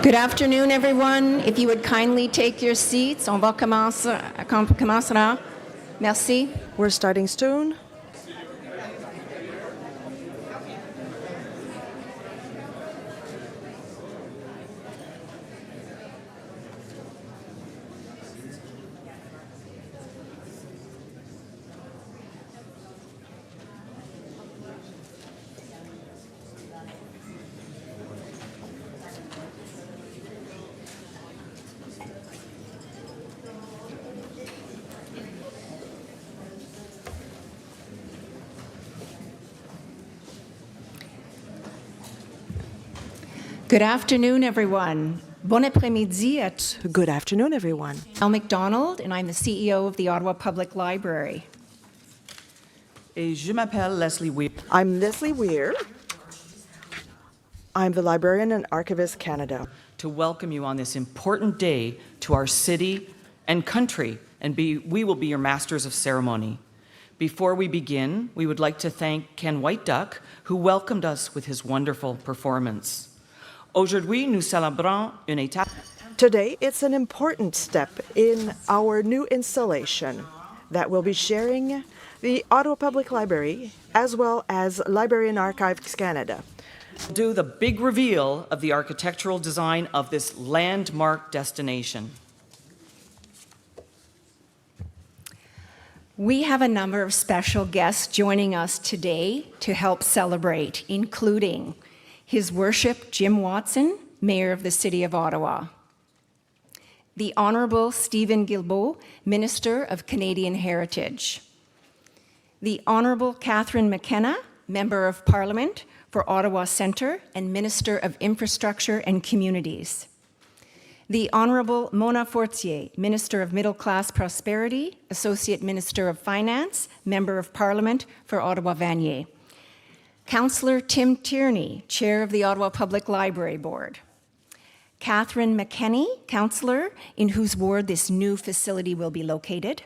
Good afternoon, everyone. If you would kindly take your seats, on va commencera. Merci. We're starting soon. Good afternoon, everyone. Bon après-midi à Good afternoon, everyone. Elle McDonald, and I'm the CEO of the Ottawa Public Library. Et je m'appelle Leslie Weir. I'm Leslie Weir. I'm the Librarian and Archivist Canada. To welcome you on this important day to our city and country, and we will be your masters of ceremony. Before we begin, we would like to thank Ken White Duck, who welcomed us with his wonderful performance. Aujourd'hui, nous célébrons une étape. Today, it's an important step in our new installation that will be sharing the Ottawa Public Library as well as Library and Archives Canada. Do the big reveal of the architectural design of this landmark destination. We have a number of special guests joining us today to help celebrate, including His Worship Jim Watson, Mayor of the City of Ottawa, the Honourable Stephen Guilbeault, Minister of Canadian Heritage, the Honourable Catherine McKenna, Member of Parliament for Ottawa Centre and Minister of Infrastructure and Communities, the Honourable Mona Fortier, Minister of Middle Class Prosperity, Associate Minister of Finance, Member of Parliament for Ottawa-Vanier, Councillor Tim Tierney, Chair of the Ottawa Public Library Board, Catherine McKenney, Councillor, in whose ward this new facility will be located,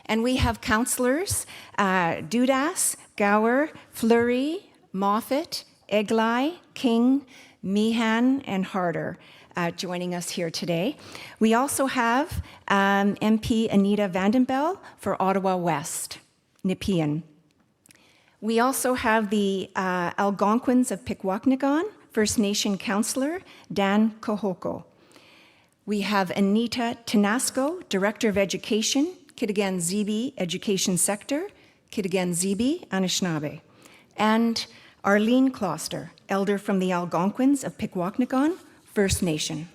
and we have Councillors Dudas, Gower, Fleury, Moffat, Eglai, King, Meehan, and Harder joining us here today. We also have MP Anita Vandenbell for Ottawa West, Nepean. We also have the Algonquins of Pikwakanagan, First Nation Councillor Dan Kohoko. We have Anita Tenasco, Director of Education, Kitigan-Zibi Education Sector, Kitigan-Zibi, Anishinaabe. And Arlene Kloster, Elder from the Algonquins of Pikwakanagan, First Nation.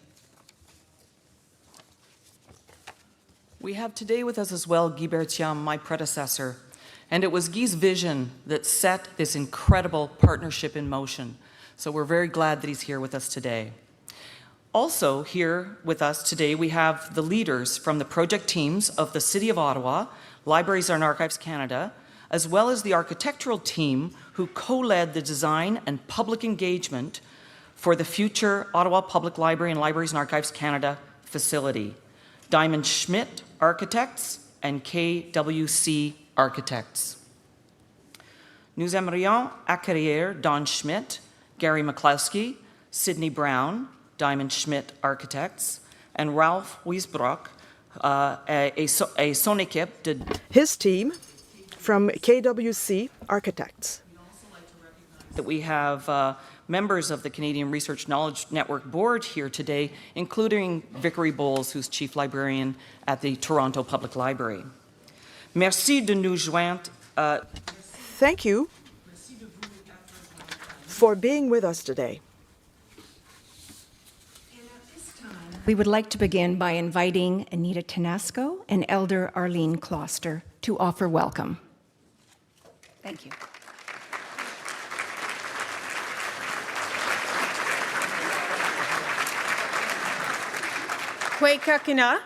We have today with us as well Guy Bertiam, my predecessor. And it was Guy's vision that set this incredible partnership in motion. So we're very glad that he's here with us today. Also here with us today, we have the leaders from the project teams of the City of Ottawa, Libraries and Archives Canada, as well as the architectural team who co-led the design and public engagement for the future Ottawa Public Library and Libraries and Archives Canada facility. Diamond Schmidt Architects and KWC Architects. Nous aimerions accueillir Don Schmidt, Gary McCloskey, Sidney Brown, Diamond Schmidt Architects, and Ralph Wiesbrock et son équipe de... His team from KWC Architects. We'd also like to recognize that we have members of the Canadian Research Knowledge Network Board here today, including Vickery Bowles, who's Chief Librarian at the Toronto Public Library. Merci de nous joindre. Thank you for being with us today. We would like to begin by inviting Anita Tenasco and Elder Arlene Kloster to offer welcome. Thank you. Kwe kakina.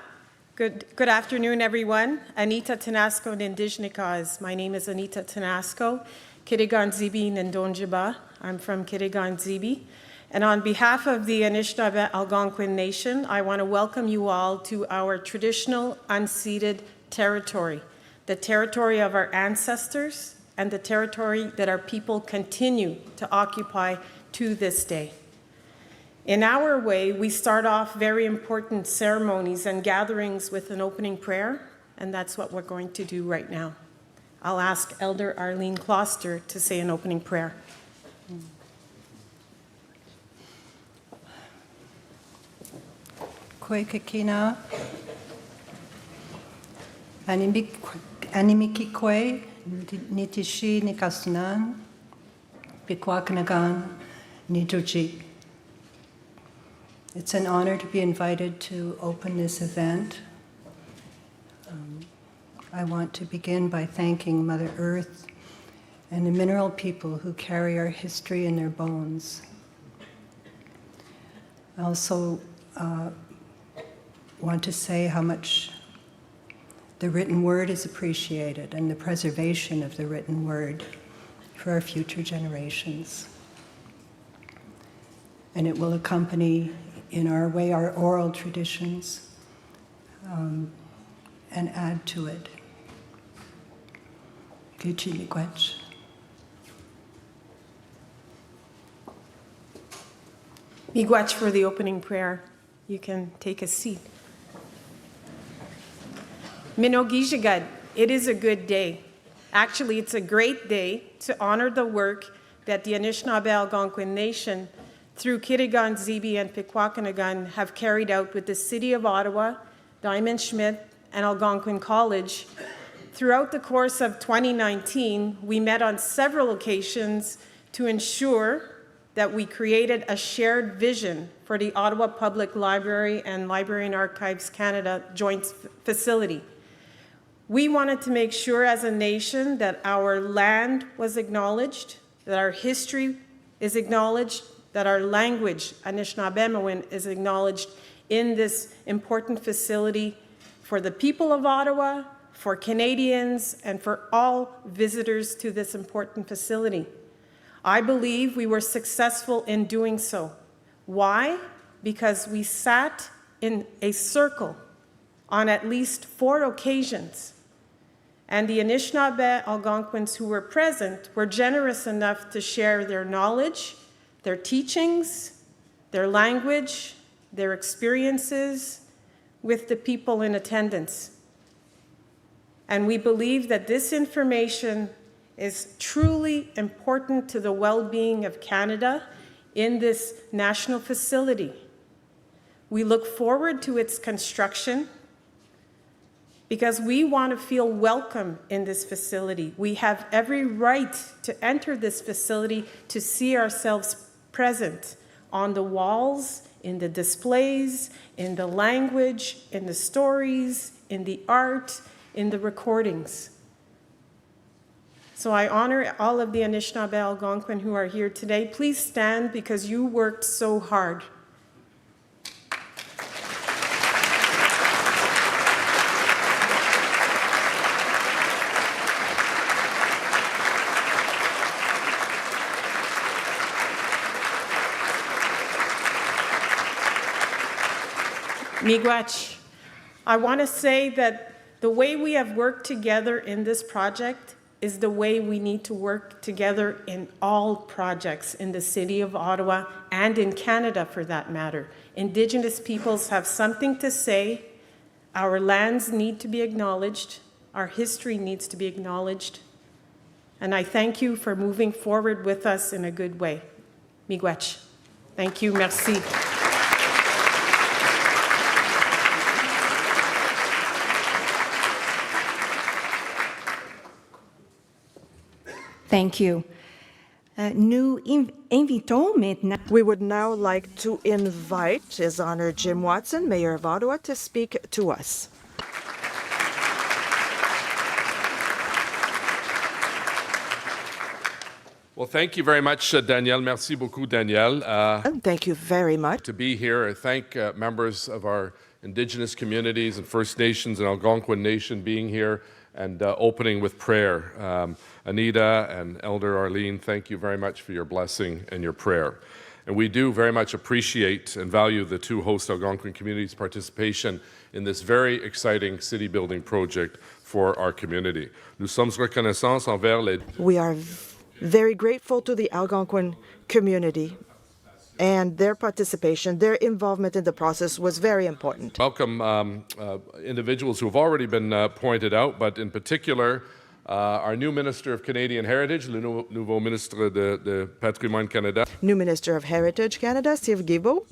Good afternoon, everyone. Anita Tenasco and Indigenous. My name is Anita Tenasco, Kitigan-Zibi Nandonjiba. I'm from Kitigan-Zibi. And on behalf of the Anishinaabe Algonquin Nation, I want to welcome you all to our traditional unceded territory, the territory of our ancestors and the territory that our people continue to occupy to this day. In our way, we start off very important ceremonies and gatherings with an opening prayer, and that's what we're going to do right now. I'll ask Elder Arlene Kloster to say an opening prayer. Koe kakina, animiki koe, nitishi nikasunan, bikwakanagan, nitoji. It's an honor to be invited to open this event. I want to begin by thanking Mother Earth and the mineral people who carry our history in their bones. I also want to say how much the written word is appreciated and the preservation of the written word for our future generations. And it will accompany, in our way, our oral traditions and add to it. Miigwech for the opening prayer. You can take a seat. Minogijagad, it is a good day. Actually, it's a great day to honor the work that the Anishinaabe Algonquin Nation, through Kitigan, Zibi, and Pikwakanagan, have carried out with the City of Ottawa, Diamond Schmidt, and Algonquin College. Throughout the course of 2019, we met on several occasions to ensure that we created a shared vision for the Ottawa Public Library and Library and Archives Canada joint facility. We wanted to make sure as a nation that our land was acknowledged, that our history is acknowledged, that our language, Anishinaabemowin, is acknowledged in this important facility for the people of Ottawa, for Canadians, and for all visitors to this important facility. I believe we were successful in doing so. Why? Because we sat in a circle on at least 4 occasions, and the Anishinaabe Algonquins who were present were generous enough to share their knowledge, their teachings, their language, their experiences with the people in attendance. And we believe that this information is truly important to the well-being of Canada in this national facility. We look forward to its construction because we want to feel welcome in this facility. We have every right to enter this facility to see ourselves present on the walls, in the displays, in the language, in the stories, in the art, in the recordings. So I honor all of the Anishinaabe Algonquin who are here today. Please stand because you worked so hard. Miigwech, I want to say that the way we have worked together in this project is the way we need to work together in all projects in the City of Ottawa and in Canada for that matter. Indigenous peoples have something to say. Our lands need to be acknowledged. Our history needs to be acknowledged. And I thank you for moving forward with us in a good way. Miigwech. Thank you. Merci. Thank you. Nous invitons maintenant. We would now like to invite His Honor Jim Watson, Mayor of Ottawa, to speak to us. Well, thank you very much, Danielle. Merci beaucoup, Danielle. And thank you very much. To be here, I thank members of our Indigenous communities and First Nations and Algonquin Nation being here and opening with prayer. Anita and Elder Arlene, thank you very much for your blessing and your prayer. And we do very much appreciate and value the 2 host Algonquin communities' participation in this very exciting city building project for our community. Nous sommes reconnaissants envers les... We are very grateful to the Algonquin community and their participation, their involvement in the process was very important. Welcome individuals who have already been pointed out, but in particular, our new Minister of Canadian Heritage, le nouveau ministre de Patrimoine Canada. New Minister of Heritage Canada, Steve Guilbeault.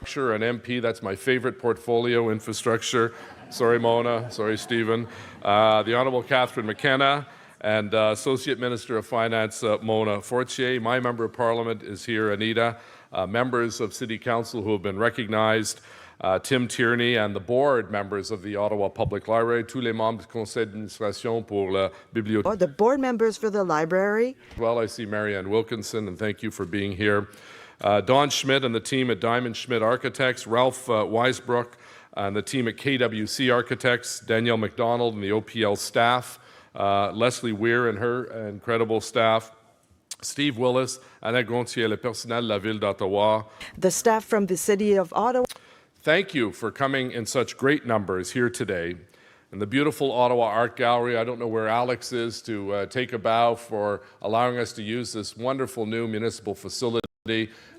Sure, an MP, that's my favorite portfolio, infrastructure. Sorry, Mona. Sorry, Stephen. The Honourable Catherine McKenna, and Associate Minister of Finance, Mona Fortier. My Member of Parliament is here, Anita. Members of City Council who have been recognized, Tim Tierney, and the board members of the Ottawa Public Library, tous les membres du conseil d'administration pour la bibliothèque. The board members for the library. Well, I see Marianne Wilkinson, and thank you for being here. Don Schmidt and the team at Diamond Schmidt Architects, Ralph Weisbrook and the team at KWC Architects, Danielle McDonald and the OPL staff, Leslie Weir and her incredible staff, Steve Willis, Annette Gontier, le personnel de la Ville d'Ottawa. The staff from the City of Ottawa. Thank you for coming in such great numbers here today. And the beautiful Ottawa Art Gallery, I don't know where Alex is, to take a bow for allowing us to use this wonderful new municipal facility.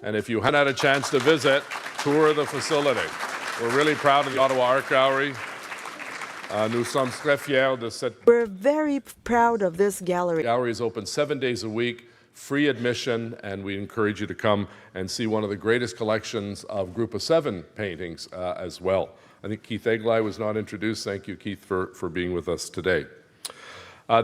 And if you haven't had a chance to visit, tour the facility. We're really proud of the Ottawa Art Gallery. Nous sommes très fiers de cette. We're very proud of this gallery. The gallery is open 7 days a week, free admission, and we encourage you to come and see one of the greatest collections of Group of 7 paintings as well. I think Keith Eglai was not introduced. Thank you, Keith, for being with us today.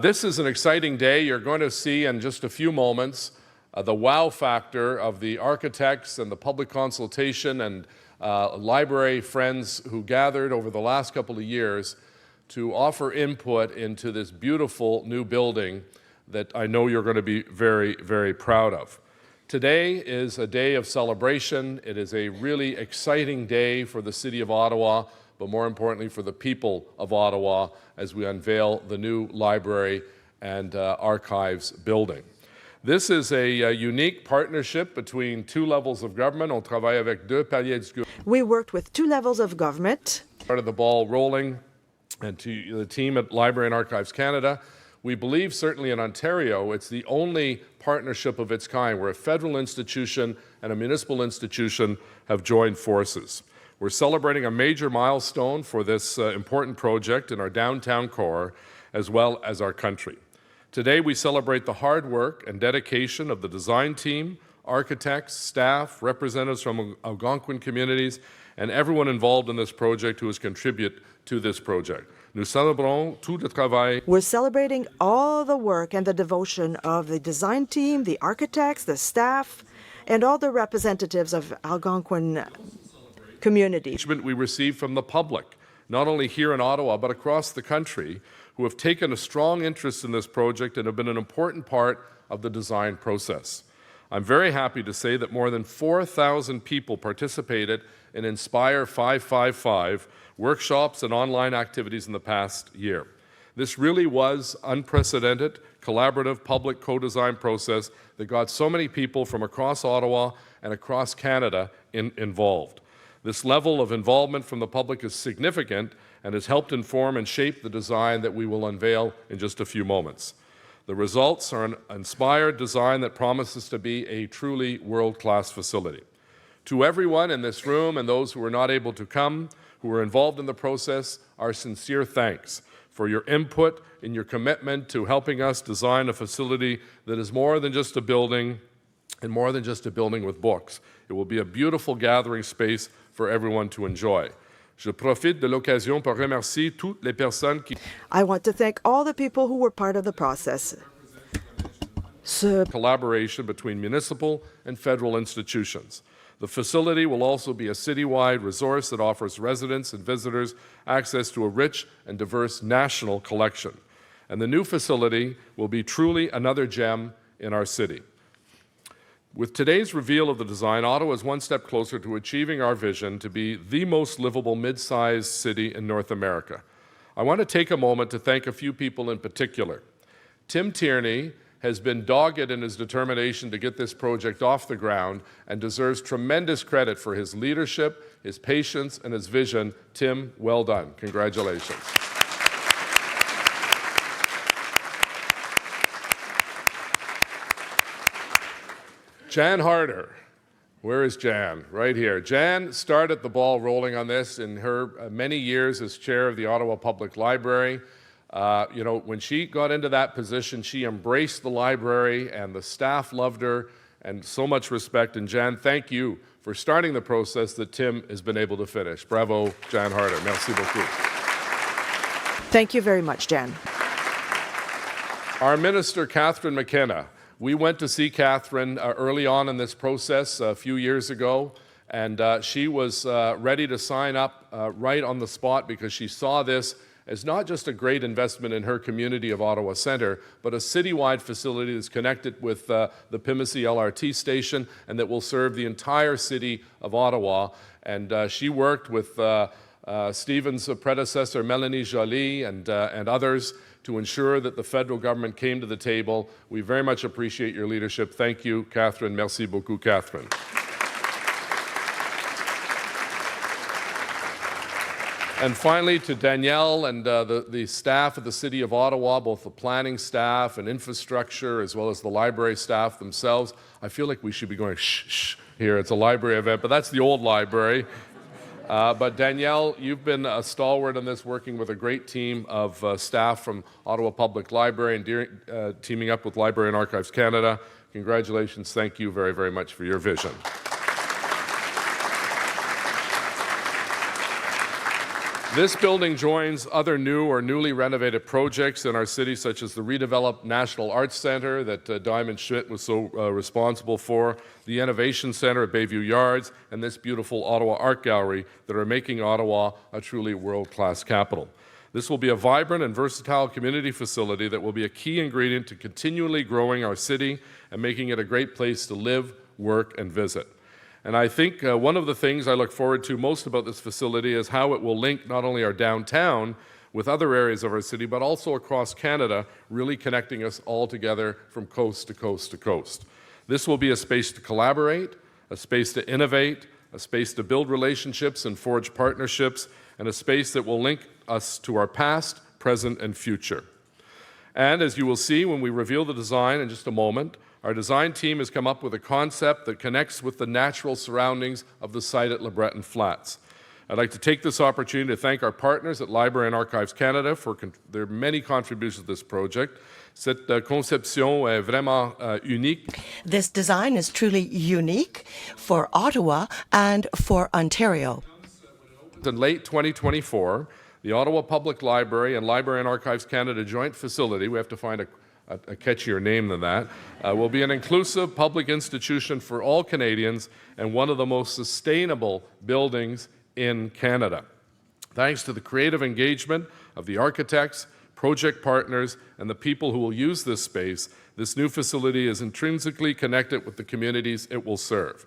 This is an exciting day. You're going to see in just a few moments the wow factor of the architects and the public consultation and library friends who gathered over the last couple of years to offer input into this beautiful new building that I know you're going to be very, very proud of. Today is a day of celebration. It is a really exciting day for the City of Ottawa, but more importantly for the people of Ottawa as we unveil the new library and archives building. This is a unique partnership between two levels of government. On travaille avec deux paliers du gouvernement. We worked with two levels of government. Started the ball rolling, and to the team at Library and Archives Canada. We believe, certainly in Ontario, it's the only partnership of its kind where a federal institution and a municipal institution have joined forces. We're celebrating a major milestone for this important project in our downtown core, as well as our country. Today, we celebrate the hard work and dedication of the design team, architects, staff, representatives from Algonquin communities, and everyone involved in this project who has contributed to this project. Nous célébrons tout le travail. We're celebrating all the work and the devotion of the design team, the architects, the staff, and all the representatives of Algonquin community. We receive from the public, not only here in Ottawa, but across the country, who have taken a strong interest in this project and have been an important part of the design process. I'm very happy to say that more than 4,000 people participated in Inspire 555 workshops and online activities in the past year. This really was unprecedented, collaborative public co-design process that got so many people from across Ottawa and across Canada involved. This level of involvement from the public is significant and has helped inform and shape the design that we will unveil in just a few moments. The results are an inspired design that promises to be a truly world-class facility. To everyone in this room and those who were not able to come, who were involved in the process, our sincere thanks for your input and your commitment to helping us design a facility that is more than just a building and more than just a building with books. It will be a beautiful gathering space for everyone to enjoy. Je profite de l'occasion pour remercier toutes les personnes qui... I want to thank all the people who were part of the process. Collaboration between municipal and federal institutions. The facility will also be a citywide resource that offers residents and visitors access to a rich and diverse national collection. And the new facility will be truly another gem in our city. With today's reveal of the design, Ottawa is one step closer to achieving our vision to be the most livable mid-sized city in North America. I want to take a moment to thank a few people in particular. Tim Tierney has been dogged in his determination to get this project off the ground and deserves tremendous credit for his leadership, his patience, and his vision. Tim, well done. Congratulations. Jan Harder, Where is Jan? Right here. Jan started the ball rolling on this in her many years as chair of the Ottawa Public Library. When she got into that position, she embraced the library and the staff loved her, and so much respect. And Jan, thank you for starting the process that Tim has been able to finish. Bravo, Jan Harder. Merci beaucoup. Thank you very much, Jan. Our Minister, Catherine McKenna. We went to see Catherine early on in this process a few years ago, and she was ready to sign up right on the spot because she saw this as not just a great investment in her community of Ottawa Centre, but a citywide facility that's connected with the Pimisi LRT station and that will serve the entire city of Ottawa. And she worked with Stephen's predecessor, Melanie Joly, and others to ensure that the federal government came to the table. We very much appreciate your leadership. Thank you, Catherine. Merci beaucoup, Catherine. And finally, to Danielle and the staff of the City of Ottawa, both the planning staff and infrastructure, as well as the library staff themselves. I feel like we should be going shh, shh here. It's a library event, but that's the old library. But Danielle, you've been a stalwart in this, working with a great team of staff from Ottawa Public Library and teaming up with Library and Archives Canada. Congratulations. Thank you very, very much for your vision. This building joins other new or newly renovated projects in our city, such as the redeveloped National Arts Centre that Diamond Schmidt was so responsible for, the Innovation Centre at Bayview Yards, and this beautiful Ottawa Art Gallery that are making Ottawa a truly world-class capital. This will be a vibrant and versatile community facility that will be a key ingredient to continually growing our city and making it a great place to live, work, and visit. And I think one of the things I look forward to most about this facility is how it will link not only our downtown with other areas of our city, but also across Canada, really connecting us all together from coast to coast to coast. This will be a space to collaborate, a space to innovate, a space to build relationships and forge partnerships, and a space that will link us to our past, present, and future. And as you will see when we reveal the design in just a moment, our design team has come up with a concept that connects with the natural surroundings of the site at LeBreton Flats. I'd like to take this opportunity to thank our partners at Library and Archives Canada for their many contributions to this project. Cette conception est vraiment unique. This design is truly unique for Ottawa and for Ontario. In late 2024, the Ottawa Public Library and Library and Archives Canada joint facility, we have to find a catchier name than that, will be an inclusive public institution for all Canadians and one of the most sustainable buildings in Canada. Thanks to the creative engagement of the architects, project partners, and the people who will use this space, this new facility is intrinsically connected with the communities it will serve.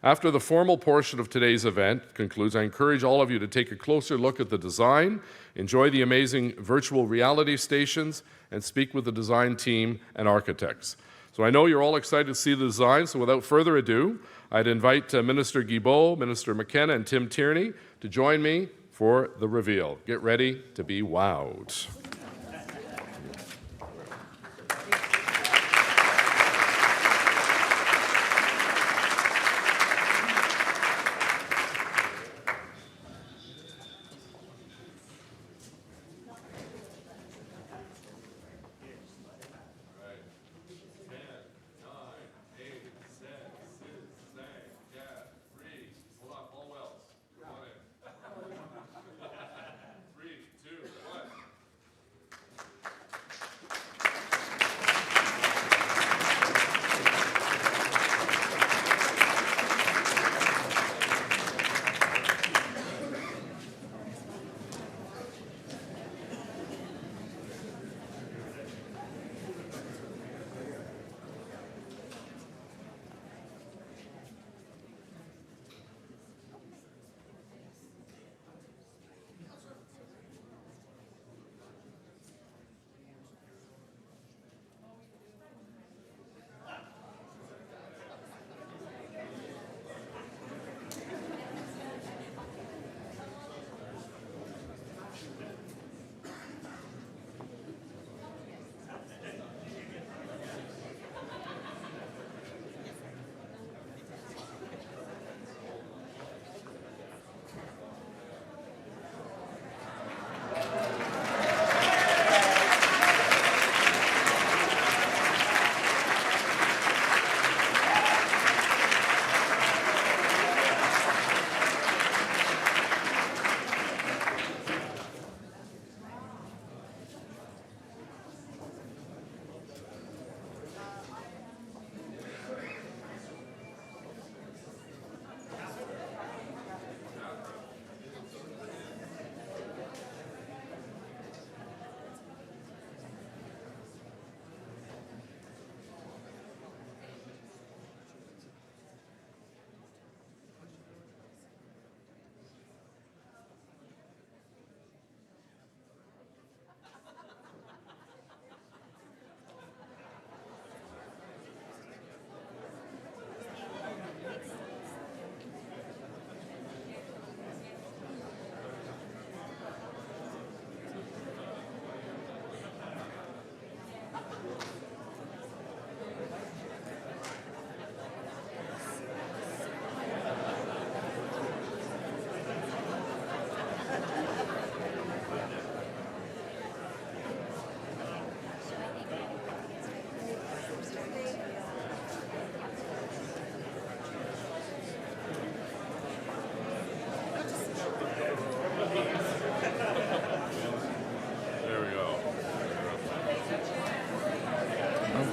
After the formal portion of today's event concludes, I encourage all of you to take a closer look at the design, enjoy the amazing virtual reality stations, and speak with the design team and architects. So I know you're all excited to see the design, so without further ado, I'd invite Minister Guilbeault, Minister McKenna, and Tim Tierney to join me for the reveal. Get ready to be wowed.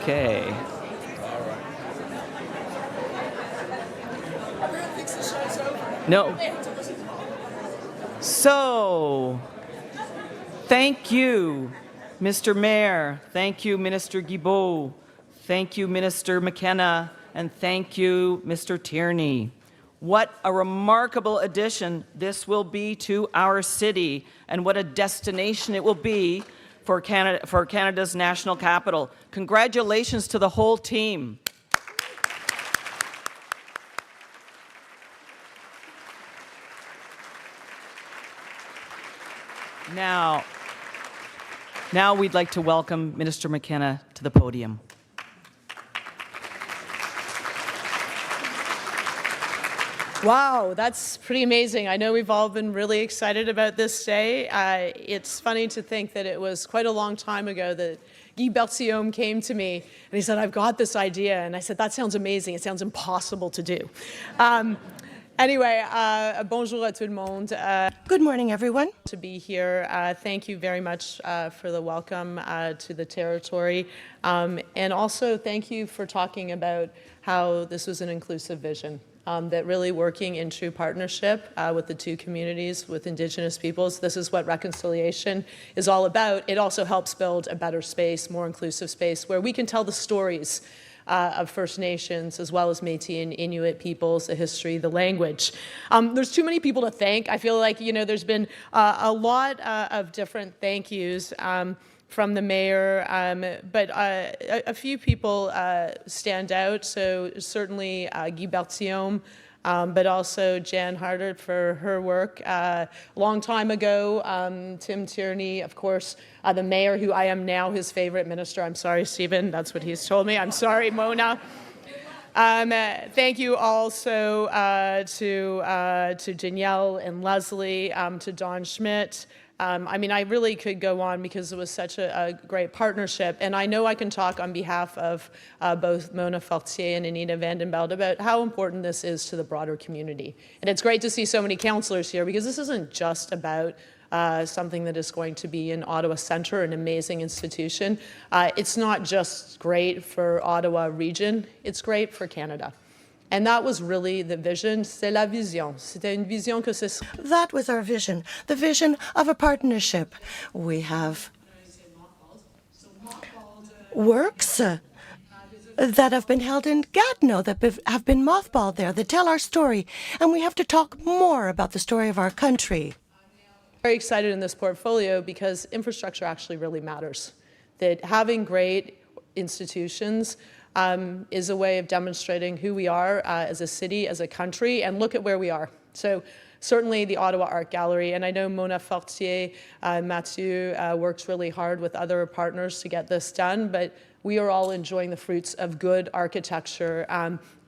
Okay. No. So, thank you, Mr. Mayor. Thank you, Minister Guilbeault. Thank you, Minister McKenna. And thank you, Mr. Tierney. What a remarkable addition this will be to our city, and what a destination it will be for Canada's national capital. Congratulations to the whole team. Now we'd like to welcome Minister McKenna to the podium. Wow, that's pretty amazing. I know we've all been really excited about this day. It's funny to think that it was quite a long time ago that Guy Berthiaume came to me and he said, I've got this idea. And I said, that sounds amazing. It sounds impossible to do. Anyway, bonjour à tout le monde. Good morning, everyone. To be here. Thank you very much for the welcome to the territory. And also thank you for talking about how this was an inclusive vision. That really working in true partnership with the two communities, with Indigenous peoples, this is what reconciliation is all about. It also helps build a better space, more inclusive space, where we can tell the stories of First Nations, as well as Métis and Inuit peoples, the history, the language. There's too many people to thank. I feel like, there's been a lot of different thank yous from the mayor, but a few people stand out. So certainly Guy Berthiaume, but also Jan Harder for her work. A long time ago, Tim Tierney, of course, the mayor, who I am now his favorite minister. I'm sorry, Stephen, that's what he's told me. I'm sorry, Mona. Thank you also to Danielle and Leslie, to Don Schmidt. I really could go on because it was such a great partnership. And I know I can talk on behalf of both Mona Fortier and Anita Vandenbeld about how important this is to the broader community. And it's great to see so many councillors here, because this isn't just about something that is going to be in Ottawa Centre, an amazing institution. It's not just great for Ottawa region, it's great for Canada. And that was really the vision. C'est la vision. C'était une vision que ce... That was our vision, the vision of a partnership. We have works that have been held in Gatineau, that have been mothballed there, that tell our story. And we have to talk more about the story of our country. Very excited in this portfolio because infrastructure actually really matters. That having great institutions is a way of demonstrating who we are as a city, as a country, and look at where we are. So certainly the Ottawa Art Gallery, and I know Mona Fortier, Mathieu works really hard with other partners to get this done, but we are all enjoying the fruits of good architecture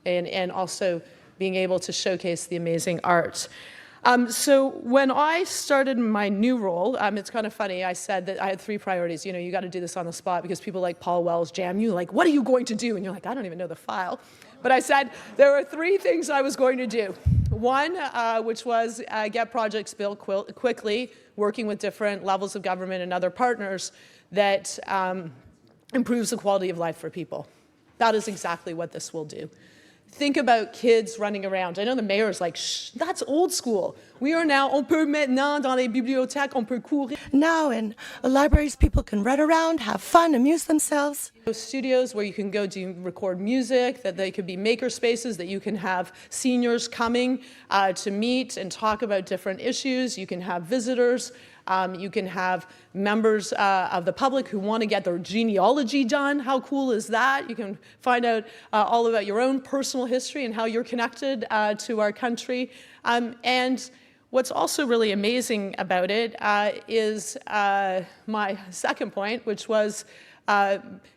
and also being able to showcase the amazing art. So when I started my new role, it's kind of funny, I said that I had 3 priorities. You got to do this on the spot because people like Paul Wells jam you, like, what are you going to do? And you're like, I don't even know the file. But I said there were 3 things I was going to do. One, which was get projects built quickly, working with different levels of government and other partners that improves the quality of life for people. That is exactly what this will do. Think about kids running around. I know the mayor is like, shh, that's old school. We are now, on peut maintenant dans les bibliothèques, on peut courir. Now in libraries, people can run around, have fun, amuse themselves. Studios where you can go record music, that they could be maker spaces, that you can have seniors coming to meet and talk about different issues. You can have visitors. You can have members of the public who want to get their genealogy done. How cool is that? You can find out all about your own personal history and how you're connected to our country. And what's also really amazing about it is my second point, which was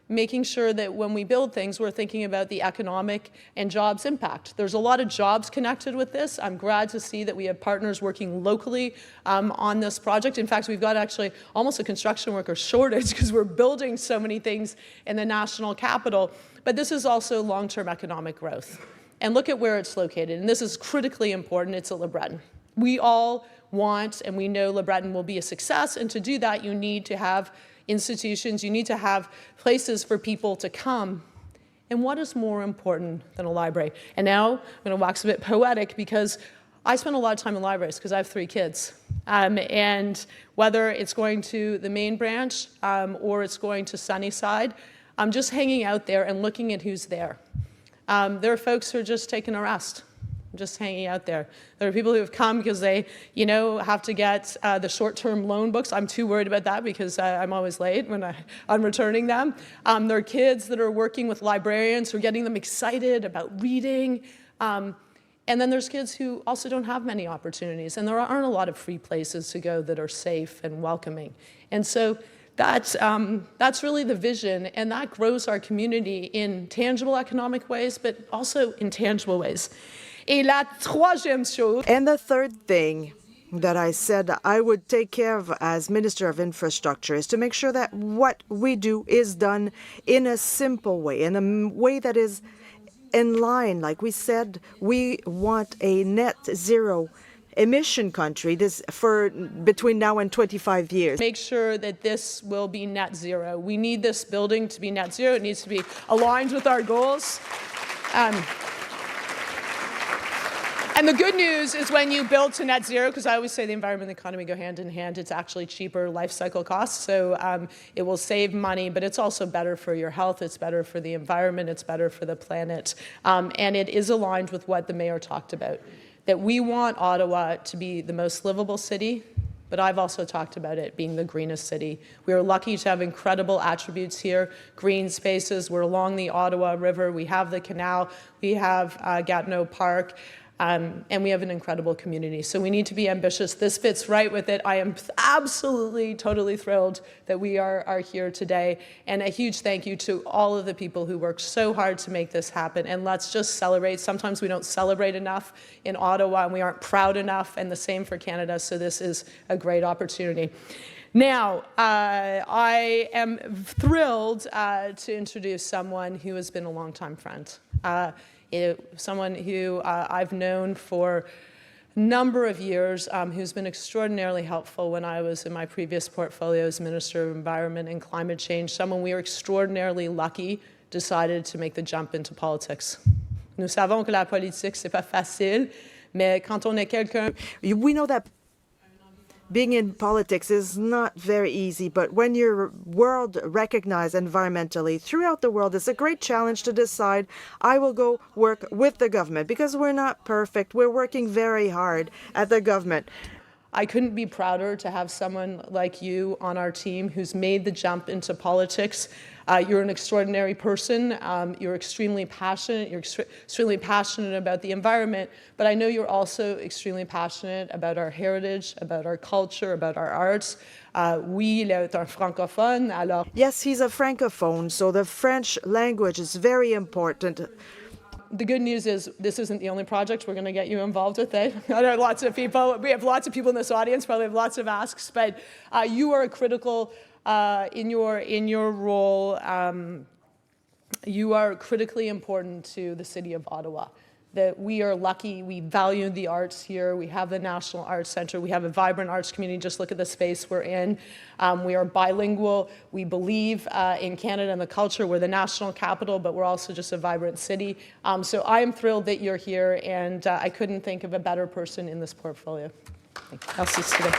making sure that when we build things, we're thinking about the economic and jobs impact. There's a lot of jobs connected with this. I'm glad to see that we have partners working locally on this project. In fact, we've got actually almost a construction worker shortage because we're building so many things in the national capital. But this is also long-term economic growth. And look at where it's located. And this is critically important. It's at Le Breton. We all want, and we know Le Breton will be a success, and to do that, you need to have institutions. You need to have places for people to come. And what is more important than a library? And now I'm going to wax a bit poetic because I spend a lot of time in libraries because I have 3 kids. And whether it's going to the main branch or it's going to Sunnyside, I'm just hanging out there and looking at who's there. There are folks who are just taking a rest, just hanging out there. There are people who have come because they, have to get the short-term loan books. I'm too worried about that because I'm always late when I'm returning them. There are kids that are working with librarians who are getting them excited about reading. And then there's kids who also don't have many opportunities, and there aren't a lot of free places to go that are safe and welcoming. And so that's really the vision, and that grows our community in tangible economic ways, but also intangible ways. Et la troisième chose. And the third thing that I said I would take care of as Minister of Infrastructure is to make sure that what we do is done in a simple way, in a way that is in line. Like we said, we want a net zero emission country for between now and 25 years. Make sure that this will be net zero. We need this building to be net zero. It needs to be aligned with our goals. And the good news is when you build to net zero, because I always say the environment and the economy go hand in hand, it's actually cheaper life cycle costs. So it will save money, but it's also better for your health. It's better for the environment. It's better for the planet. And it is aligned with what the mayor talked about, that we want Ottawa to be the most livable city, but I've also talked about it being the greenest city. We are lucky to have incredible attributes here, green spaces. We're along the Ottawa River. We have the canal. We have Gatineau Park. And we have an incredible community. So we need to be ambitious. This fits right with it. I am absolutely, totally thrilled that we are here today. And a huge thank you to all of the people who worked so hard to make this happen. And let's just celebrate. Sometimes we don't celebrate enough in Ottawa, and we aren't proud enough, and the same for Canada. So this is a great opportunity. Now, I am thrilled to introduce someone who has been a longtime friend. Someone who I've known for a number of years, who's been extraordinarily helpful when I was in my previous portfolio as Minister of Environment and Climate Change, someone we are extraordinarily lucky decided to make the jump into politics. Nous savons que la politique, c'est pas facile, mais quand on est quelqu'un... We know that being in politics is not very easy, but when you're world recognized environmentally throughout the world, it's a great challenge to decide, I will go work with the government, because we're not perfect. We're working very hard at the government. I couldn't be prouder to have someone like you on our team who's made the jump into politics. You're an extraordinary person. You're extremely passionate. You're extremely passionate about the environment, but I know you're also extremely passionate about our heritage, about our culture, about our arts. Oui, il est un francophone, alors... Yes, he's a francophone, so the French language is very important. The good news is this isn't the only project we're going to get you involved with. I know lots of people, we have lots of people in this audience, probably have lots of asks, but you are critical in your role. You are critically important to the city of Ottawa. That we are lucky, we value the arts here, we have the National Arts Centre, we have a vibrant arts community, just look at the space we're in. We are bilingual, we believe in Canada and the culture, we're the national capital, but we're also just a vibrant city. So I am thrilled that you're here, and I couldn't think of a better person in this portfolio. Merci today.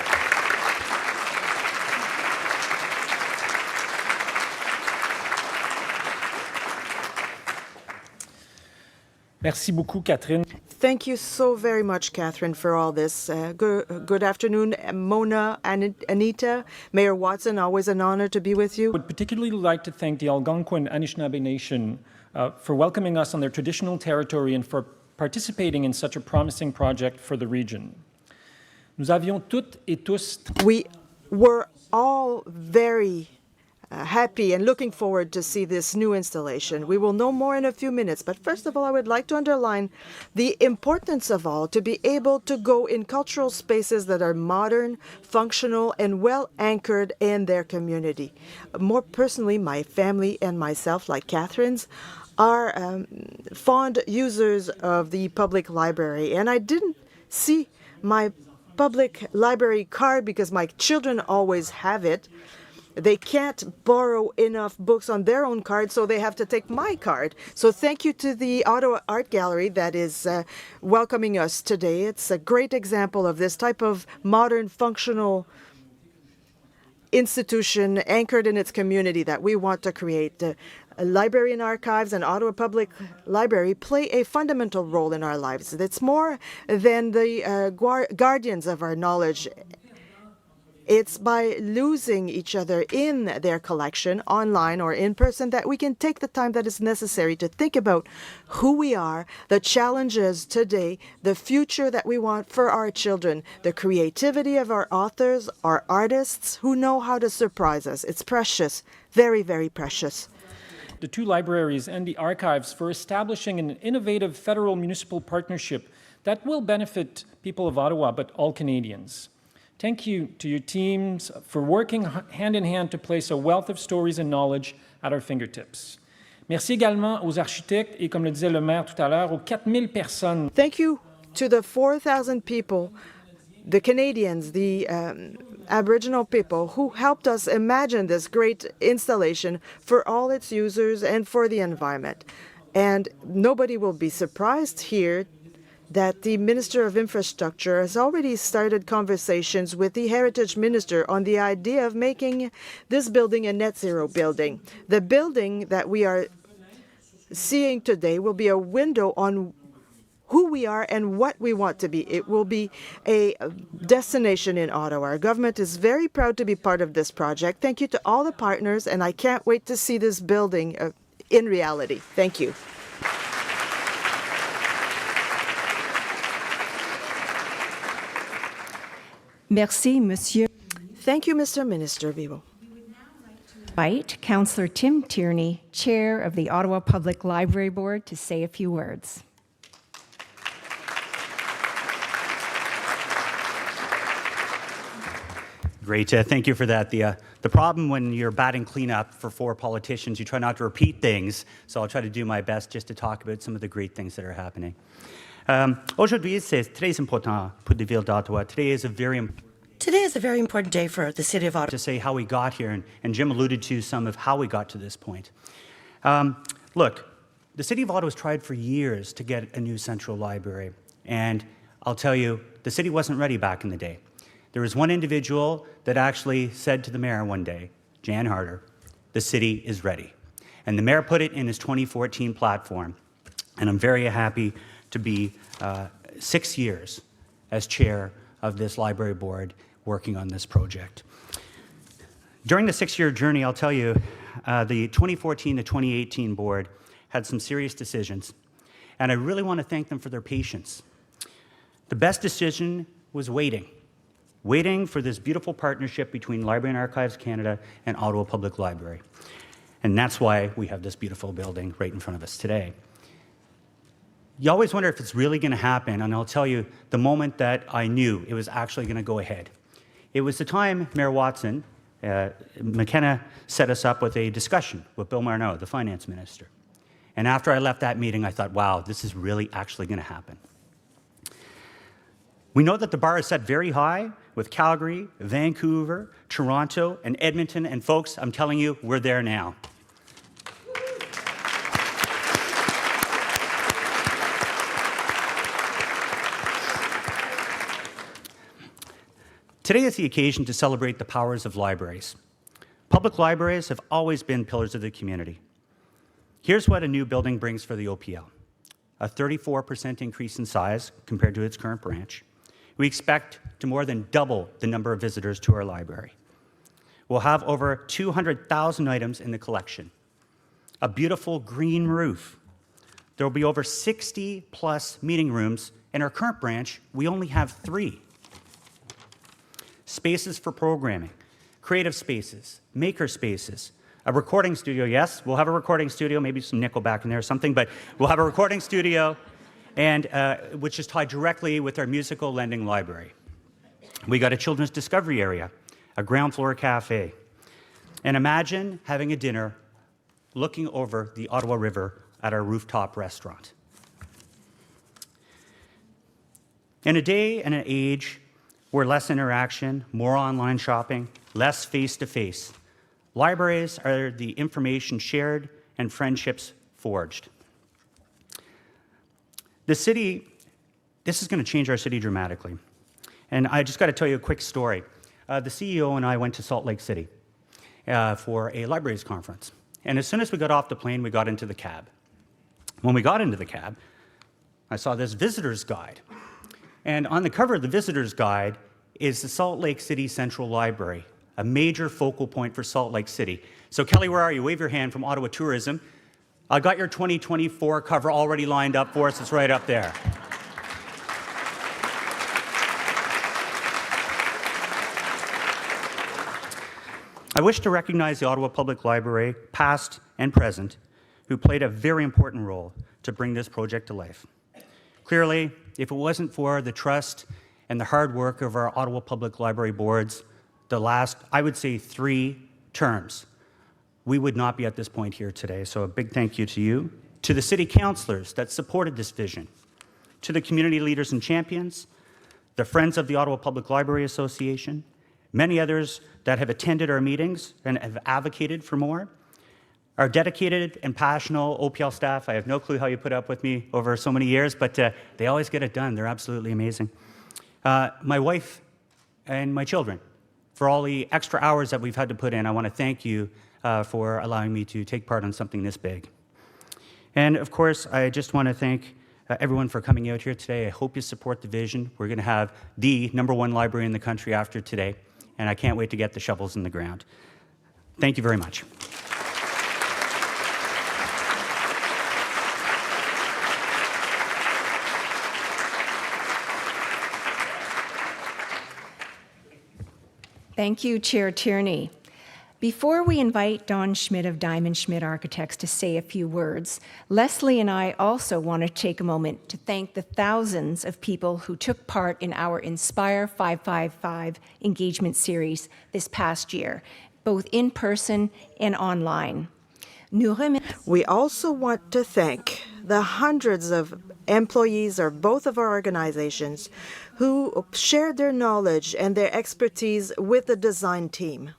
Merci beaucoup, Catherine. Thank you so very much, Catherine, for all this. Good afternoon, Mona and Anita. Mayor Watson, always an honor to be with you. I would particularly like to thank the Algonquin Anishinaabe Nation for welcoming us on their traditional territory and for participating in such a promising project for the region. Nous avions toutes et tous... We were all very happy and looking forward to see this new installation. We will know more in a few minutes, but first of all, I would like to underline the importance of all to be able to go in cultural spaces that are modern, functional, and well anchored in their community. More personally, my family and myself, like Catherine's, are fond users of the public library, and I didn't see my public library card because my children always have it. they can't borrow enough books on their own card, so they have to take my card. So thank you to the Ottawa Art Gallery that is welcoming us today. It's a great example of this type of modern, functional institution anchored in its community that we want to create. Library and Archives and Ottawa Public Library play a fundamental role in our lives. It's more than the guardians of our knowledge. It's by losing each other in their collection, online or in person, that we can take the time that is necessary to think about who we are, the challenges today, the future that we want for our children, the creativity of our authors, our artists who know how to surprise us. It's precious, very, very precious. The two libraries and the archives for establishing an innovative federal municipal partnership that will benefit people of Ottawa, but all Canadians. Thank you to your teams for working hand in hand to place a wealth of stories and knowledge at our fingertips. Merci également aux architectes et, comme le disait le maire tout à l'heure, aux 4000 personnes. Thank you to the 4,000 people, the Canadians, the Aboriginal people who helped us imagine this great installation for all its users and for the environment. And nobody will be surprised here that the Minister of Infrastructure has already started conversations with the Heritage Minister on the idea of making this building a net zero building. The building that we are seeing today will be a window on who we are and what we want to be. It will be a destination in Ottawa. Our government is very proud to be part of this project. Thank you to all the partners, and I can't wait to see this building in reality. Thank you. Merci, Monsieur. Thank you, Mr. Minister Bibo. Invite Councillor Tim Tierney, Chair of the Ottawa Public Library Board, to say a few words. Great, thank you for that. The problem when you're batting cleanup for four politicians, you try not to repeat things, so I'll try to do my best just to talk about some of the great things that are happening. Aujourd'hui, c'est très important pour la ville d'Ottawa. Today is a very important day for the city of Ottawa. to say how we got here, and Jim alluded to some of how we got to this point. Look, the city of Ottawa has tried for years to get a new central library, and I'll tell you, the city wasn't ready back in the day. There was one individual that actually said to the mayor one day, Jan Harder, the city is ready. And the mayor put it in his 2014 platform, and I'm very happy to be 6 years as chair of this library board working on this project. During the 6-year journey, I'll tell you, the 2014 to 2018 board had some serious decisions, and I really want to thank them for their patience. The best decision was waiting for this beautiful partnership between Library and Archives Canada and Ottawa Public Library. And that's why we have this beautiful building right in front of us today. You always wonder if it's really going to happen, and I'll tell you the moment that I knew it was actually going to go ahead. It was the time Mayor Watson, McKenna set us up with a discussion with Bill Marneau, the finance minister. And after I left that meeting, I thought, wow, this is really actually going to happen. We know that the bar is set very high with Calgary, Vancouver, Toronto, and Edmonton, and folks, I'm telling you, we're there now. Today is the occasion to celebrate the powers of libraries. Public libraries have always been pillars of the community. Here's what a new building brings for the OPL. A 34% increase in size compared to its current branch. We expect to more than double the number of visitors to our library. We'll have over 200,000 items in the collection. A beautiful green roof. There will be over 60 plus meeting rooms. In our current branch, we only have 3. Spaces for programming, creative spaces, maker spaces, a recording studio. Yes, we'll have a recording studio, maybe some Nickelback in there or something, but we'll have a recording studio, and which is tied directly with our musical lending library. We got a children's discovery area, a ground floor cafe, and imagine having a dinner looking over the Ottawa River at our rooftop restaurant. In a day and an age where less interaction, more online shopping, less face-to-face, Libraries are the information shared and friendships forged. This is going to change our city dramatically. And I just got to tell you a quick story. The CEO and I went to Salt Lake City for a libraries conference. And as soon as we got off the plane, we got into the cab. When we got into the cab, I saw this visitor's guide. And on the cover of the visitor's guide is the Salt Lake City Central Library, a major focal point for Salt Lake City. So Kelly, where are you? Wave your hand from Ottawa Tourism. I got your 2024 cover already lined up for us. It's right up there. I wish to recognize the Ottawa Public Library, past and present, who played a very important role to bring this project to life. Clearly, if it wasn't for the trust and the hard work of our Ottawa Public Library boards, the last, I would say, 3 terms, we would not be at this point here today. So a big thank you to you, to the city councillors that supported this vision, to the community leaders and champions, the Friends of the Ottawa Public Library Association, many others that have attended our meetings and have advocated for more, our dedicated and passionate OPL staff. I have no clue how you put up with me over so many years, but they always get it done. They're absolutely amazing. My wife and my children, for all the extra hours that we've had to put in, I want to thank you for allowing me to take part on something this big. And of course, I just want to thank everyone for coming out here today. I hope you support the vision. We're going to have the #1 library in the country after today, and I can't wait to get the shovels in the ground. Thank you very much. Thank you, Chair Tierney. Before we invite Don Schmidt of Diamond Schmidt Architects to say a few words, Leslie and I also want to take a moment to thank the thousands of people who took part in our Inspire 555 engagement series this past year, both in person and online. We also want to thank the hundreds of employees of both of our organizations who shared their knowledge and their expertise with the design team.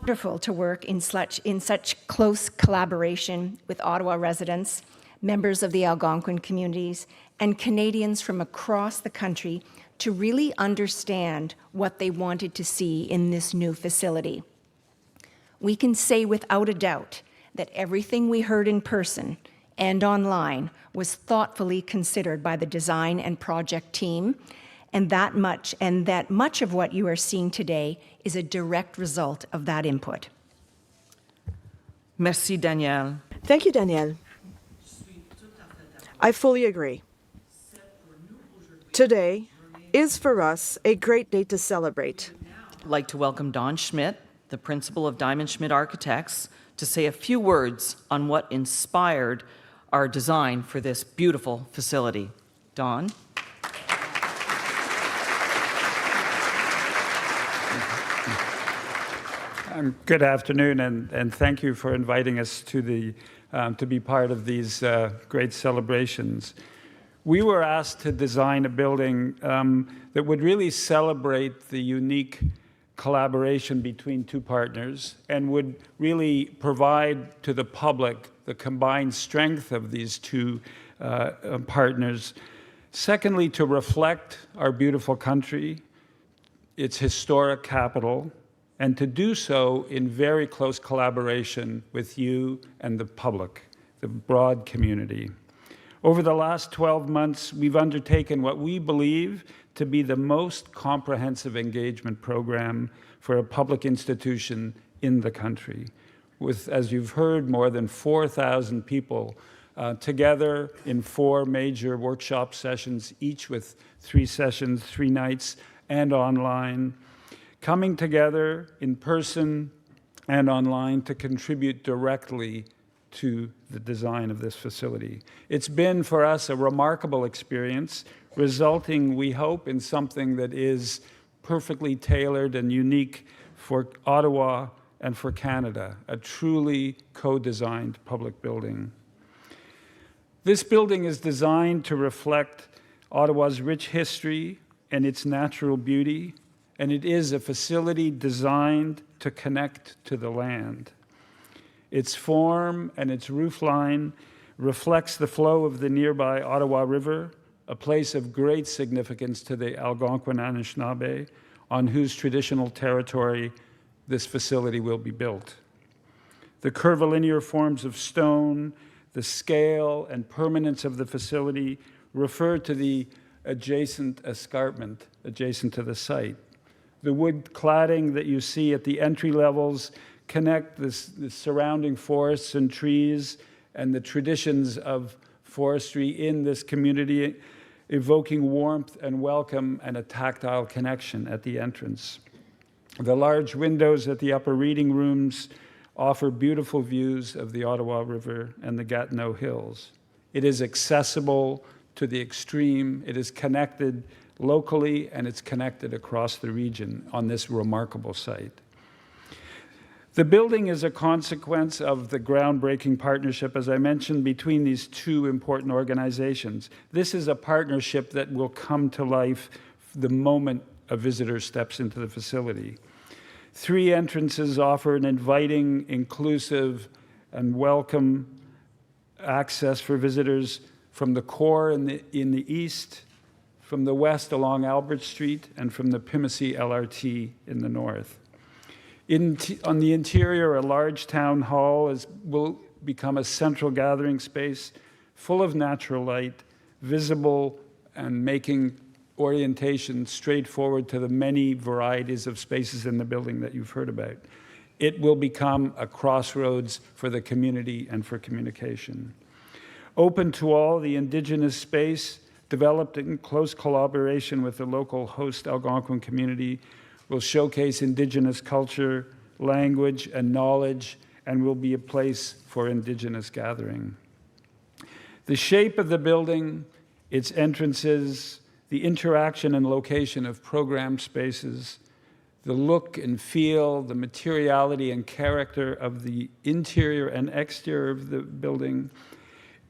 Wonderful to work in such close collaboration with Ottawa residents, members of the Algonquin communities, and Canadians from across the country to really understand what they wanted to see in this new facility. We can say without a doubt that everything we heard in person and online was thoughtfully considered by the design and project team, and that much of what you are seeing today is a direct result of that input. Merci, Danielle. Thank you, Danielle. I fully agree. Today is for us a great day to celebrate. I'd like to welcome Don Schmidt, the principal of Diamond Schmidt Architects, to say a few words on what inspired our design for this beautiful facility. Don? Good afternoon, and thank you for inviting us to be part of these great celebrations. We were asked to design a building that would really celebrate the unique collaboration between 2 partners and would really provide to the public the combined strength of these 2 partners. Secondly, to reflect our beautiful country, its historic capital, and to do so in very close collaboration with you and the public, the broad community. Over the last 12 months, we've undertaken what we believe to be the most comprehensive engagement program for a public institution in the country, with, as you've heard, more than 4,000 people together in 4 major workshop sessions, each with 3 sessions, 3 nights, and online, coming together in person and online to contribute directly to the design of this facility. It's been for us a remarkable experience, resulting, we hope, in something that is perfectly tailored and unique for Ottawa and for Canada, a truly co-designed public building. This building is designed to reflect Ottawa's rich history and its natural beauty, and it is a facility designed to connect to the land. Its form and its roofline reflects the flow of the nearby Ottawa River, a place of great significance to the Algonquin Anishinaabe, on whose traditional territory this facility will be built. The curvilinear forms of stone, the scale and permanence of the facility refer to the adjacent escarpment adjacent to the site. The wood cladding that you see at the entry levels connect the surrounding forests and trees and the traditions of forestry in this community, evoking warmth and welcome and a tactile connection at the entrance. The large windows at the upper reading rooms offer beautiful views of the Ottawa River and the Gatineau Hills. It is accessible to the extreme. It is connected locally, and it's connected across the region on this remarkable site. The building is a consequence of the groundbreaking partnership, as I mentioned, between these two important organizations. This is a partnership that will come to life the moment a visitor steps into the facility. 3 entrances offer an inviting, inclusive, and welcome access for visitors from the core in the east, from the west along Albert Street, and from the Pimisi LRT in the north. On the interior, a large town hall will become a central gathering space full of natural light, visible and making orientation straightforward to the many varieties of spaces in the building that you've heard about. It will become a crossroads for the community and for communication. Open to all, the Indigenous space, developed in close collaboration with the local host Algonquin community, will showcase Indigenous culture, language, and knowledge, and will be a place for Indigenous gathering. The shape of the building, its entrances, the interaction and location of program spaces, the look and feel, the materiality and character of the interior and exterior of the building,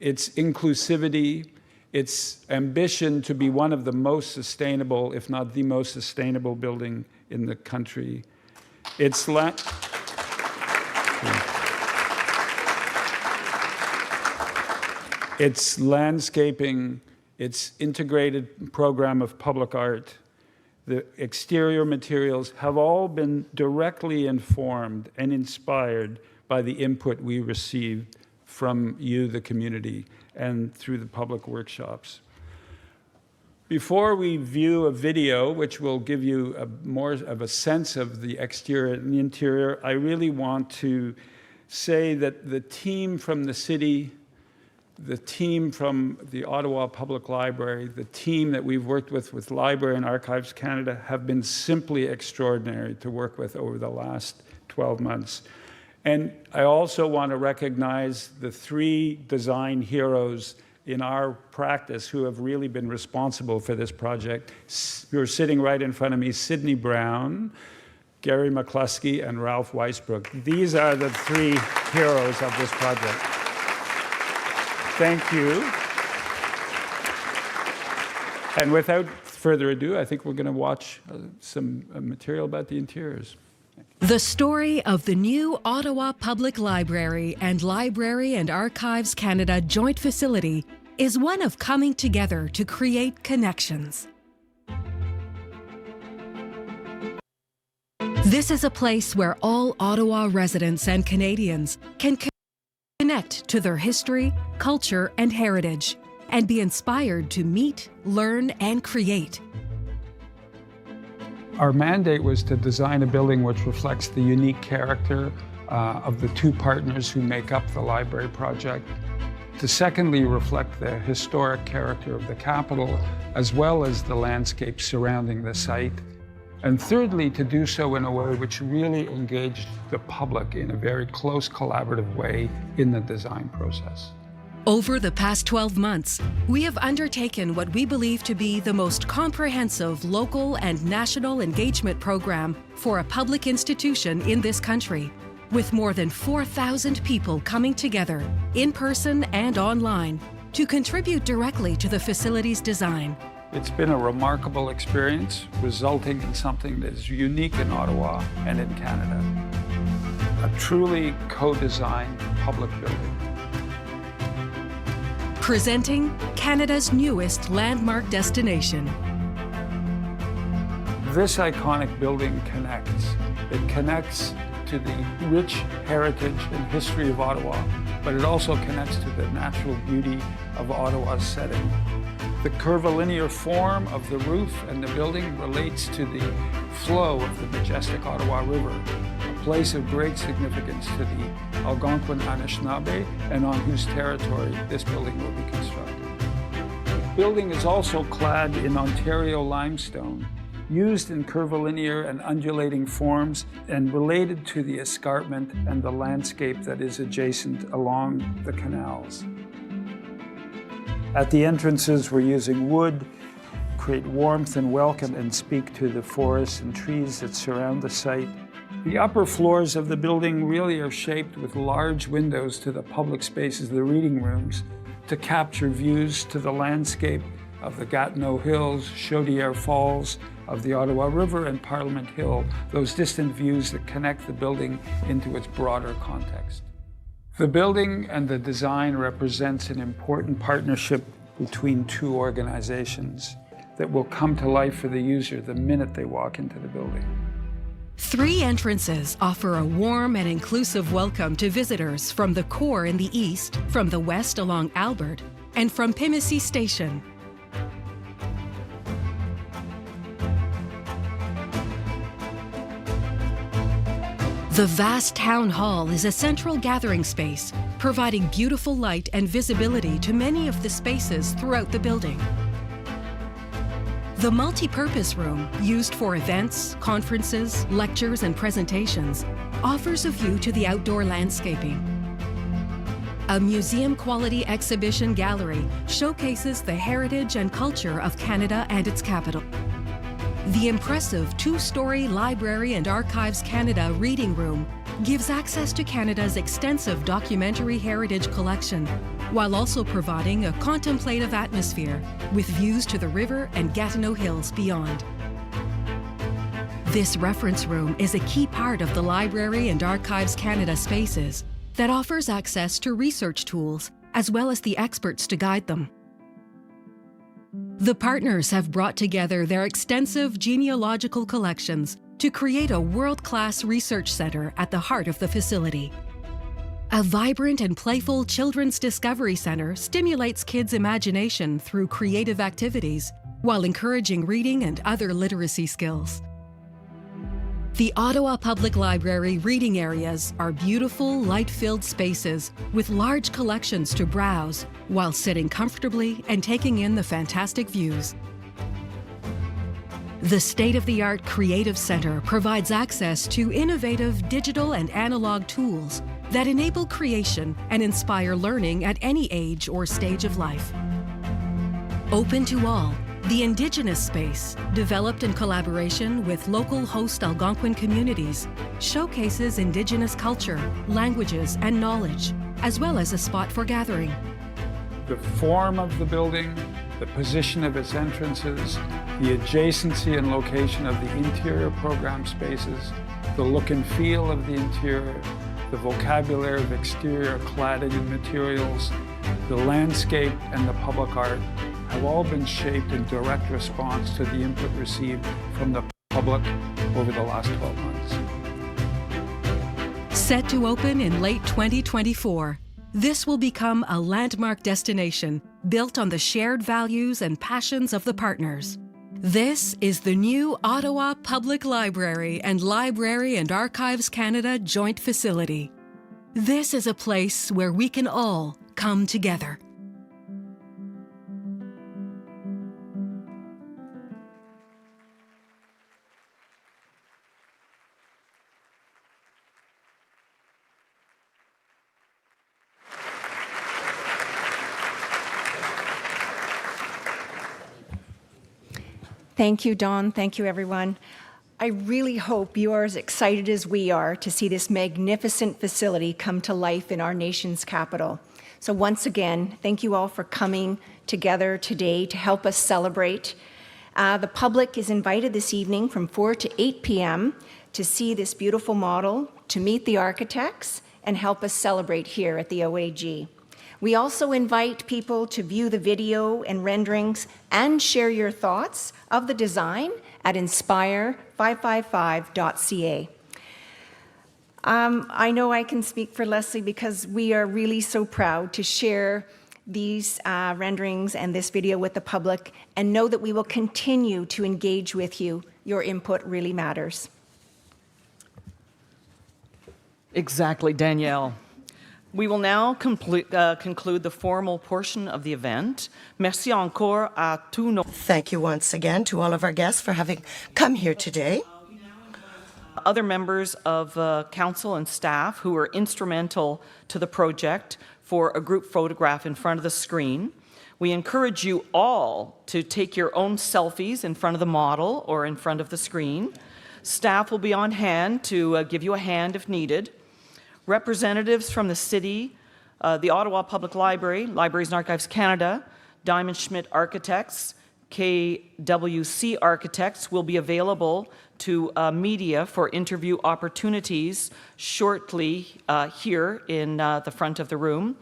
its inclusivity, its ambition to be one of the most sustainable, if not the most sustainable building in the country. Its landscaping, its integrated program of public art, the exterior materials have all been directly informed and inspired by the input we received from you, the community, and through the public workshops. Before we view a video, which will give you more of a sense of the exterior and the interior, I really want to say that the team from the city, the team from the Ottawa Public Library, the team that we've worked with Library and Archives Canada, have been simply extraordinary to work with over the last 12 months. And I also want to recognize the 3 design heroes in our practice who have really been responsible for this project. You're sitting right in front of me, Sidney Brown, Gary McCluskey, and Ralph Weisbrook. These are the 3 heroes of this project. Thank you. And without further ado, I think we're going to watch some material about the interiors. The story of the new Ottawa Public Library and Library and Archives Canada joint facility is one of coming together to create connections. This is a place where all Ottawa residents and Canadians can connect to their history, culture, and heritage, and be inspired to meet, learn, and create. Our mandate was to design a building which reflects the unique character of the 2 partners who make up the library project. To secondly reflect the historic character of the capital, as well as the landscape surrounding the site. And thirdly, to do so in a way which really engaged the public in a very close collaborative way in the design process. Over the past 12 months, we have undertaken what we believe to be the most comprehensive local and national engagement program for a public institution in this country, with more than 4,000 people coming together, in person and online, to contribute directly to the facility's design. It's been a remarkable experience, resulting in something that is unique in Ottawa and in Canada. A truly co-designed public building. Presenting Canada's newest landmark destination. This iconic building connects. It connects to the rich heritage and history of Ottawa, but it also connects to the natural beauty of Ottawa's setting. The curvilinear form of the roof and the building relates to the flow of the majestic Ottawa River, a place of great significance to the Algonquin Anishinaabe and on whose territory this building will be constructed. The building is also clad in Ontario limestone, used in curvilinear and undulating forms and related to the escarpment and the landscape that is adjacent along the canals. At the entrances, we're using wood, create warmth and welcome and speak to the forests and trees that surround the site. The upper floors of the building really are shaped with large windows to the public spaces, the reading rooms, to capture views to the landscape of the Gatineau Hills, Chaudière Falls, of the Ottawa River and Parliament Hill, those distant views that connect the building into its broader context. The building and the design represents an important partnership between two organizations that will come to life for the user the minute they walk into the building. 3 entrances offer a warm and inclusive welcome to visitors from the core in the east, from the west along Albert, and from Pimisi Station. The vast town hall is a central gathering space, providing beautiful light and visibility to many of the spaces throughout the building. The multi-purpose room, used for events, conferences, lectures, and presentations, offers a view to the outdoor landscaping. A museum-quality exhibition gallery showcases the heritage and culture of Canada and its capital. The impressive 2-story Library and Archives Canada reading room gives access to Canada's extensive documentary heritage collection, while also providing a contemplative atmosphere with views to the river and Gatineau Hills beyond. This reference room is a key part of the Library and Archives Canada spaces that offers access to research tools as well as the experts to guide them. The partners have brought together their extensive genealogical collections to create a world-class research center at the heart of the facility. A vibrant and playful children's discovery center stimulates kids' imagination through creative activities while encouraging reading and other literacy skills. The Ottawa Public Library reading areas are beautiful, light-filled spaces with large collections to browse while sitting comfortably and taking in the fantastic views. The state-of-the-art Creative Center provides access to innovative digital and analog tools that enable creation and inspire learning at any age or stage of life. Open to all, the Indigenous space, developed in collaboration with local host Algonquin communities, showcases Indigenous culture, languages, and knowledge, as well as a spot for gathering. The form of the building, the position of its entrances, the adjacency and location of the interior program spaces, the look and feel of the interior, the vocabulary of exterior cladding and materials, the landscape, and the public art have all been shaped in direct response to the input received from the public over the last 12 months. Set to open in late 2024, this will become a landmark destination built on the shared values and passions of the partners. This is the new Ottawa Public Library and Library and Archives Canada joint facility. This is a place where we can all come together. Thank you, Dawn. Thank you, everyone. I really hope you are as excited as we are to see this magnificent facility come to life in our nation's capital. So once again, thank you all for coming together today to help us celebrate. The public is invited this evening from 4 to 8 p.m. to see this beautiful model, to meet the architects, and help us celebrate here at the OAG. We also invite people to view the video and renderings and share your thoughts of the design at inspire555.ca. I know I can speak for Leslie because we are really so proud to share these renderings and this video with the public, and know that we will continue to engage with you. Your input really matters. Exactly, Danielle. We will now conclude the formal portion of the event. Merci encore à tous nos... Thank you once again to all of our guests for having come here today. Other members of council and staff who were instrumental to the project for a group photograph in front of the screen. We encourage you all to take your own selfies in front of the model or in front of the screen. Staff will be on hand to give you a hand if needed. Representatives from the city, the Ottawa Public Library, Libraries and Archives Canada, Diamond Schmidt Architects, KWC Architects will be available to media for interview opportunities shortly here in the front of the room.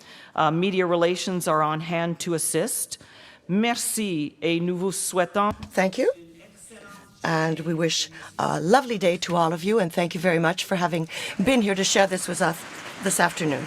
Media relations are on hand to assist. Merci et nous vous souhaitons. Thank you. And we wish a lovely day to all of you, and thank you very much for having been here to share this with us this afternoon.